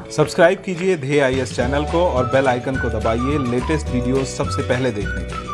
Subscribe कीजिए ध्येय IAS channel को और बेल आइकन को दबाइए लेटेस्ट वीडियो सबसे पहले देखने के लिए।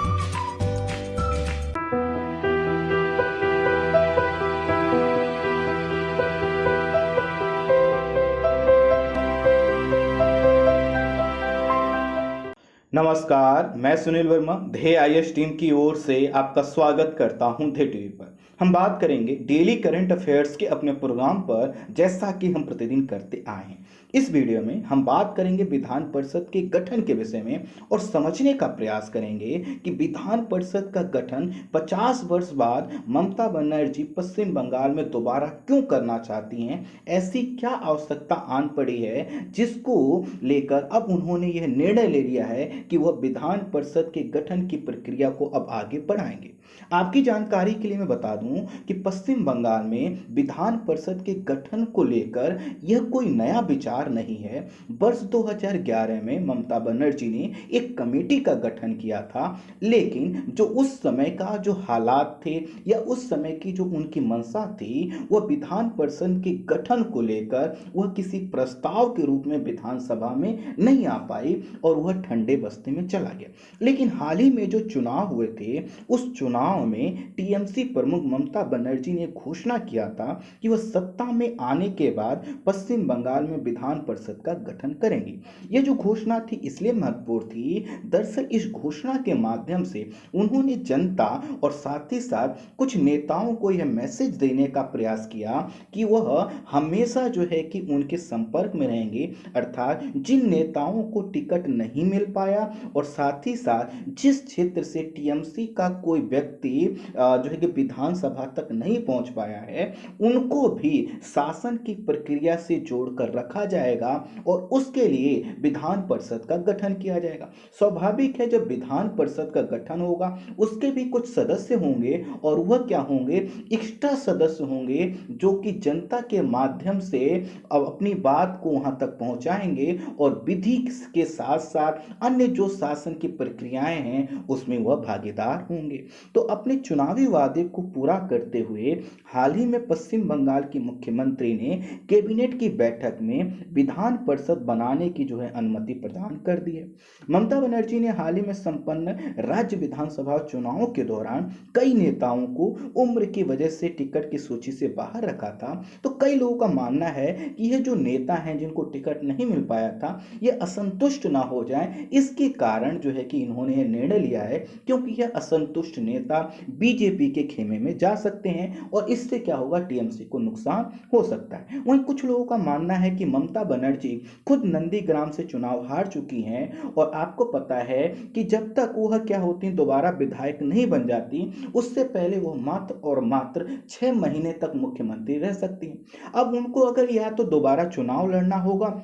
नमस्कार, मैं सुनील वर्मा ध्येय आईएएस टीम की ओर से आपका स्वागत करता हूं ध्येय टीवी पर। हम बात करेंगे डेली करंट अफेयर्स के अपने प्रोग्राम पर, जैसा कि हम प्रतिदिन करते आए हैं। इस वीडियो में हम बात करेंगे विधान परिषद के गठन के विषय में और समझने का प्रयास करेंगे कि विधान परिषद का गठन 50 वर्ष बाद ममता बनर्जी पश्चिम बंगाल में दोबारा क्यों करना चाहती हैं। ऐसी क्या आवश्यकता आन पड़ी है जिसको लेकर अब उन्होंने यह निर्णय ले लिया है कि वह विधान परिषद के गठन की प्रक्रिया को अब आगे बढ़ाएंगे। आपकी जानकारी के लिए मैं बता दूं कि पश्चिम बंगाल में विधान परिषद के गठन को लेकर यह कोई नया विचार नहीं है। वर्ष 2011 में ममता बनर्जी ने एक कमेटी का गठन किया था, लेकिन जो उस समय का जो हालात थे या उस समय की जो उनकी मंशा थी, वह विधान परिषद के गठन को लेकर वह किसी प्रस्ताव के रूप में विधानसभा में नहीं आ पाई और वह ठंडे बस्ते में चला गया। लेकिन हाल ही में जो चुनाव हुए थे, उस चुनाव में टीएमसी प्रमुख ममता बनर्जी ने घोषणा किया था कि वह सत्ता में आने के बाद पश्चिम बंगाल में विधान परिषद का गठन करेंगी। यह जो घोषणा थी इसलिए महत्वपूर्ण थी, दरअसल इस घोषणा के माध्यम से उन्होंने जनता और साथ ही साथ कुछ नेताओं को यह मैसेज देने का प्रयास किया कि वह हमेशा जो है कि उनके संपर्क में रहेंगे, अर्थात जिन नेताओं को टिकट नहीं मिल पाया और साथ ही साथ जिस क्षेत्र से टीएमसी का कोई व्यक्ति जो है कि विधानसभा तक नहीं पहुंच पाया है, उनको भी शासन की प्रक्रिया से जोड़कर रखा जाएगा और उसके लिए विधान परिषद का गठन किया जाएगा। स्वाभाविक है, जब विधान परिषद का गठन होगा उसके भी कुछ सदस्य होंगे और वह क्या होंगे, एक्स्ट्रा सदस्य होंगे जो कि जनता के माध्यम से अब अपनी बात को वहां तक पहुंचाएंगे और विधि के साथ साथ अन्य जो शासन की प्रक्रियाएं हैं उसमें वह भागीदार होंगे। तो अपने चुनावी वादे को पूरा करते हुए हाल ही में पश्चिम बंगाल की मुख्यमंत्री ने कैबिनेट की बैठक में विधान परिषद बनाने की जो है अनुमति प्रदान कर दी है। ममता बनर्जी ने हाल ही में संपन्न राज्य विधानसभा चुनावों के दौरान कई नेताओं को उम्र की वजह से टिकट की सूची से बाहर रखा था। तो कई लोगों का मानना है कि यह जो नेता हैं जिनको टिकट नहीं मिल पाया था, ये असंतुष्ट ना हो जाए, इसके कारण जो है कि इन्होंने यह निर्णय लिया है, क्योंकि यह असंतुष्ट नेता बीजेपी के खेमे में जा सकते हैं और इससे क्या होगा, टीएमसी को नुकसान हो सकता है। वहीं कुछ लोगों का मानना है कि ममता बनर्जी खुद नंदीग्राम से चुनाव हार चुकी हैं और आपको पता है कि जब तक वह क्या होती हैं, दोबारा विधायक नहीं बन जाती, उससे पहले वह मात्र और मात्र 6 महीने तक मुख्यमंत्री रह सकती हैं। अब उनको अगर या तो दोबारा चुनाव लड़ना होगा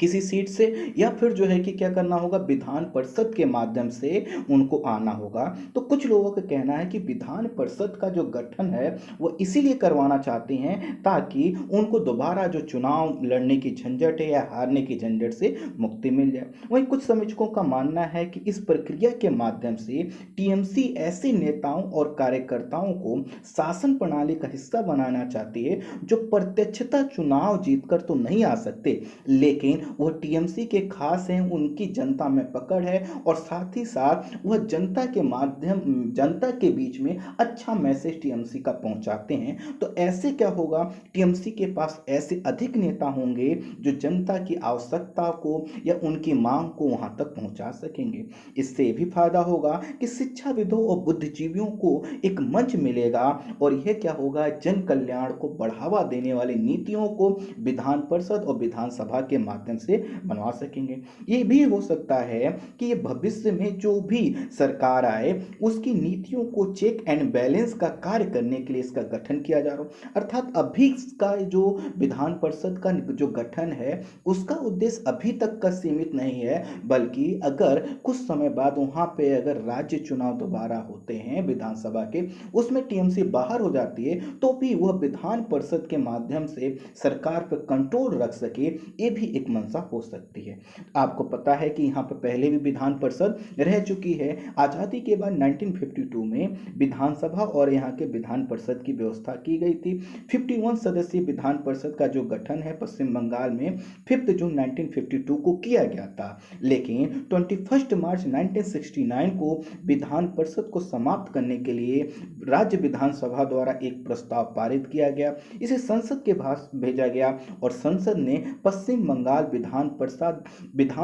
किसी सीट से, या फिर जो है कि क्या करना होगा, विधान परिषद के माध्यम से उनको आना होगा। तो कुछ लोगों का कहना है कि विधान परिषद का जो गठन है वो इसीलिए करवाना चाहते हैं ताकि उनको दोबारा जो चुनाव लड़ने की झंझट है या हारने की झंझट से मुक्ति मिल जाए। वहीं कुछ समीक्षकों का मानना है कि इस प्रक्रिया के माध्यम से टीएमसी ऐसे नेताओं और कार्यकर्ताओं को शासन प्रणाली का हिस्सा बनाना चाहती है जो प्रत्यक्षता चुनाव जीतकर तो नहीं आ सकते, लेकिन वह टीएमसी के खास हैं, उनकी जनता में पकड़ है और साथ ही साथ वह जनता के माध्यम जनता के बीच में अच्छा मैसेज टीएमसी का पहुंचाते हैं। तो ऐसे क्या होगा, टीएमसी के पास ऐसे अधिक नेता होंगे जो जनता की आवश्यकता को या उनकी मांग को वहां तक पहुंचा सकेंगे। इससे भी फायदा होगा कि शिक्षाविदों और बुद्धिजीवियों को एक मंच मिलेगा और यह क्या होगा, जन कल्याण को बढ़ावा देने वाली नीतियों को विधान परिषद और विधानसभा के माध्यम से बनवा सकेंगे। ये भी हो सकता है कि ये भविष्य में जो भी सरकार आए उसकी नीतियों को चेक एंड बैलेंस का कार्य करने के लिए इसका गठन किया जा रहा हो। अर्थात अभी का जो विधान परिषद का जो गठन है उसका उद्देश्य अभी तक का सीमित नहीं है, बल्कि अगर कुछ समय बाद वहां पे अगर राज्य चुनाव दोबारा होते हैं विधानसभा के, उसमें टीएमसी बाहर हो जाती है, तो भी वह विधान परिषद के माध्यम से सरकार पर कंट्रोल रख सके, ये भी एक प्रशंसा हो सकती है। आपको पता है कि यहाँ पर पहले भी विधान परिषद रह चुकी है। आज़ादी के बाद 1952 में विधानसभा और यहाँ के विधान परिषद की व्यवस्था की गई थी। 51 सदस्यीय विधान परिषद का जो गठन है पश्चिम बंगाल में 5 जून 1952 को किया गया था, लेकिन 21 मार्च 1969 को विधान परिषद को समाप्त करने के लिए राज्य विधानसभा द्वारा एक प्रस्ताव पारित किया गया। इसे संसद के पास भेजा गया और संसद ने पश्चिम बंगाल विधान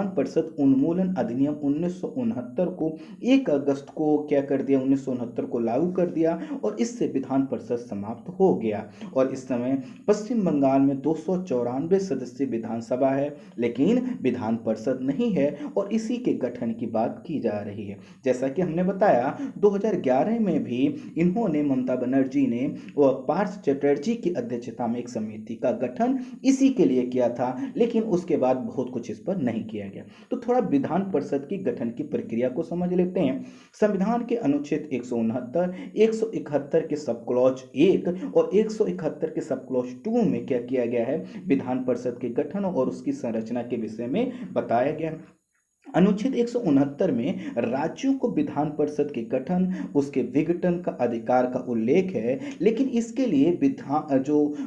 परिषद उन्मूलन अधिनियम 1969 को 1 अगस्त को क्या कर दिया, 1969 को लागू कर दिया और इससे विधान परिषद समाप्त हो गया। और इस समय पश्चिम बंगाल में 294 सदस्यीय विधानसभा है, लेकिन विधान परिषद नहीं है और इसी के गठन की बात की जा रही है। जैसा कि हमने बताया 2011 में भी इन्होंने, ममता बनर्जी ने और पार्थ चटर्जी की अध्यक्षता में एक समिति का गठन इसी के लिए किया था, लेकिन उसके बाद बहुत कुछ इस पर नहीं किया गया। तो थोड़ा विधान परिषद की गठन की प्रक्रिया को समझ लेते हैं। संविधान के अनुच्छेद 169, 171 के सब क्लॉज 1 और 171 के सब क्लॉज 2 में क्या किया गया है, विधान परिषद के गठन और उसकी संरचना के विषय में बताया गया है। अनुच्छेद 169 में राज्यों को विधान परिषद के गठन, उसके विघटन का अधिकार का उल्लेख है, लेकिन इसके लिए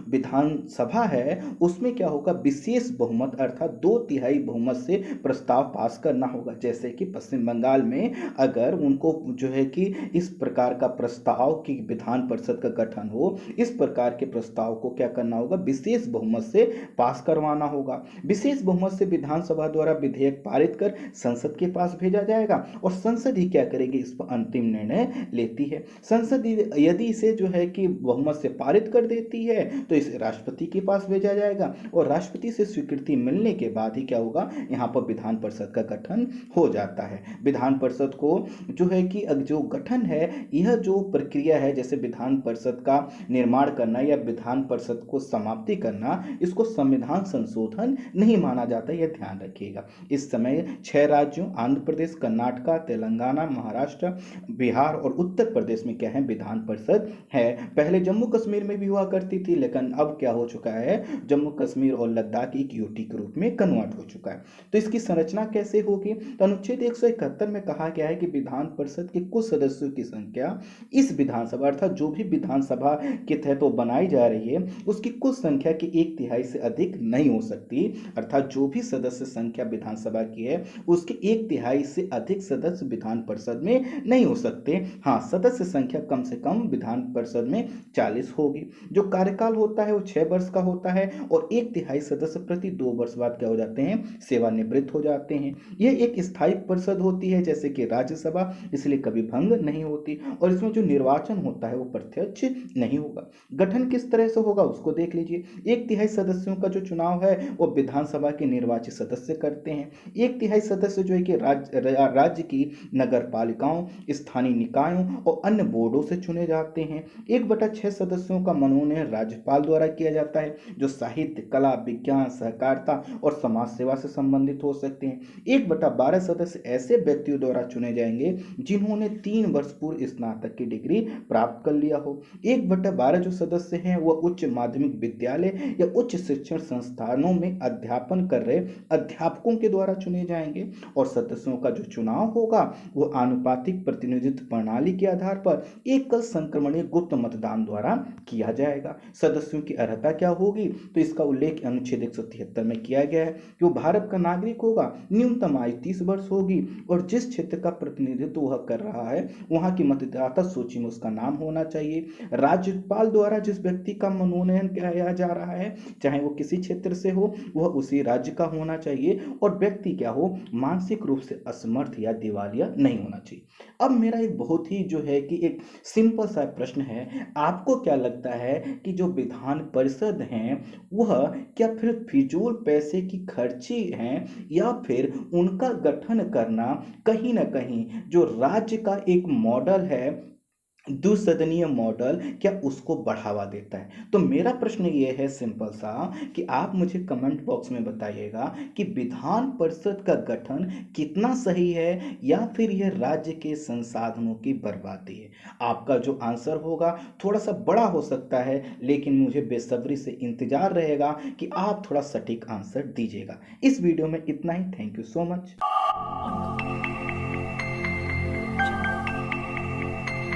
विधानसभा है उसमें क्या होगा, विशेष बहुमत अर्थात 2/3 बहुमत से प्रस्ताव पास करना होगा। जैसे कि पश्चिम बंगाल में अगर उनको जो है कि इस प्रकार का प्रस्ताव कि विधान परिषद का गठन हो, इस प्रकार के प्रस्ताव को क्या करना होगा, विशेष बहुमत से पास करवाना होगा। विशेष बहुमत से विधानसभा द्वारा विधेयक पारित कर संसद के पास भेजा जाएगा और संसद ही क्या करेगी, इस पर अंतिम निर्णय लेती है। संसद यदि इसे जो है कि बहुमत से पारित कर देती है तो इसे राष्ट्रपति के पास भेजा जाएगा और राष्ट्रपति से स्वीकृति मिलने के बाद ही क्या होगा, यहाँ पर विधान परिषद का गठन हो जाता है। विधान परिषद को जो है कि जो गठन है, यह जो प्रक्रिया है, जैसे विधान परिषद का निर्माण करना या विधान परिषद को समाप्ति करना, इसको संविधान संशोधन नहीं माना जाता, यह ध्यान रखिएगा। इस समय 6 राज्यों आंध्र प्रदेश, कर्नाटक, तेलंगाना, महाराष्ट्र, बिहार और उत्तर प्रदेश में क्या है, विधान परिषद है। पहले जम्मू कश्मीर में भी हुआ करती थी, लेकिन अब क्या हो चुका है, जम्मू कश्मीर और लद्दाख एक यूटी के रूप में कन्वर्ट हो चुका है। तो इसकी संरचना कैसे होगी, तो अनुच्छेद 171 में कहा गया है कि विधान परिषद के कुल सदस्यों की संख्या इस विधानसभा अर्थात जो भी विधानसभा के तहत वो बनाई जा रही है उसकी कुल संख्या की 1/3 से अधिक नहीं हो सकती। अर्थात जो भी सदस्य संख्या विधानसभा की है उसके 1/3 से अधिक सदस्य विधान परिषद में नहीं हो सकते। हाँ, सदस्य संख्या कम से कम विधान परिषद में 40 होगी। जो कार्यकाल होता है वो 6 वर्ष का होता है और 1/3 सदस्य प्रति 2 वर्ष बाद क्या हो जाते हैं, सेवानिवृत्त हो जाते हैं। यह एक स्थायी परिषद होती है जैसे कि राज्यसभा, इसलिए कभी भंग नहीं होती और इसमें जो निर्वाचन होता है वो प्रत्यक्ष नहीं होगा। गठन किस तरह से होगा उसको देख लीजिए। 1/3 सदस्यों का जो चुनाव है वो विधानसभा के निर्वाचित सदस्य करते हैं। 1/3 सदस्य जो है कि राज्य की नगर पालिकाओं, स्थानीय निकायों और अन्य बोर्डों से चुने जाते हैं। 1/6 सदस्यों का मनोनयन राज्यपाल द्वारा किया जाता है जो साहित्य, कला, विज्ञान, सहकारिता और समाज सेवा से संबंधित हो सकते हैं। 1/12 सदस्य ऐसे व्यक्तियों द्वारा चुने जाएंगे जिन्होंने 3 वर्ष पूर्व स्नातक की डिग्री प्राप्त कर लिया हो। 1/12 जो सदस्य हैं वह उच्च माध्यमिक विद्यालय या उच्च शिक्षण संस्थानों में अध्यापन कर रहे अध्यापकों के द्वारा चुने जाएंगे और सदस्यों का जो चुनाव होगा वो आनुपातिक प्रतिनिधित्व प्रणाली के आधार पर एकल संक्रमणीय गुप्त मतदान द्वारा किया जाएगा। सदस्यों की अर्हता क्या होगी, तो इसका उल्लेख अनुच्छेद 173 में किया गया है कि वो भारत का नागरिक होगा, न्यूनतम आयु 30 वर्ष होगी और जिस क्षेत्र का प्रतिनिधित्व वह कर रहा है वहां की मतदाता सूची में उसका नाम होना चाहिए। राज्यपाल द्वारा जिस व्यक्ति का मनोनयन किया जा रहा है, चाहे वो किसी क्षेत्र से हो, वह उसी राज्य का होना चाहिए और व्यक्ति क्या हो, मानसिक रूप से असमर्थ या दिवालिया नहीं होना चाहिए। अब मेरा एक बहुत ही जो है कि एक सिंपल सा प्रश्न है, आपको क्या लगता है कि जो विधान परिषद हैं वह क्या फिर फिजूल पैसे की खर्ची हैं या फिर उनका गठन करना कहीं ना कहीं जो राज्य का एक मॉडल है द्विसदनीय मॉडल क्या उसको बढ़ावा देता है? तो मेरा प्रश्न ये है सिंपल सा कि आप मुझे कमेंट बॉक्स में बताइएगा कि विधान परिषद का गठन कितना सही है या फिर यह राज्य के संसाधनों की बर्बादी है। आपका जो आंसर होगा थोड़ा सा बड़ा हो सकता है, लेकिन मुझे बेसब्री से इंतजार रहेगा कि आप थोड़ा सटीक आंसर दीजिएगा। इस वीडियो में इतना ही। Thank you so much.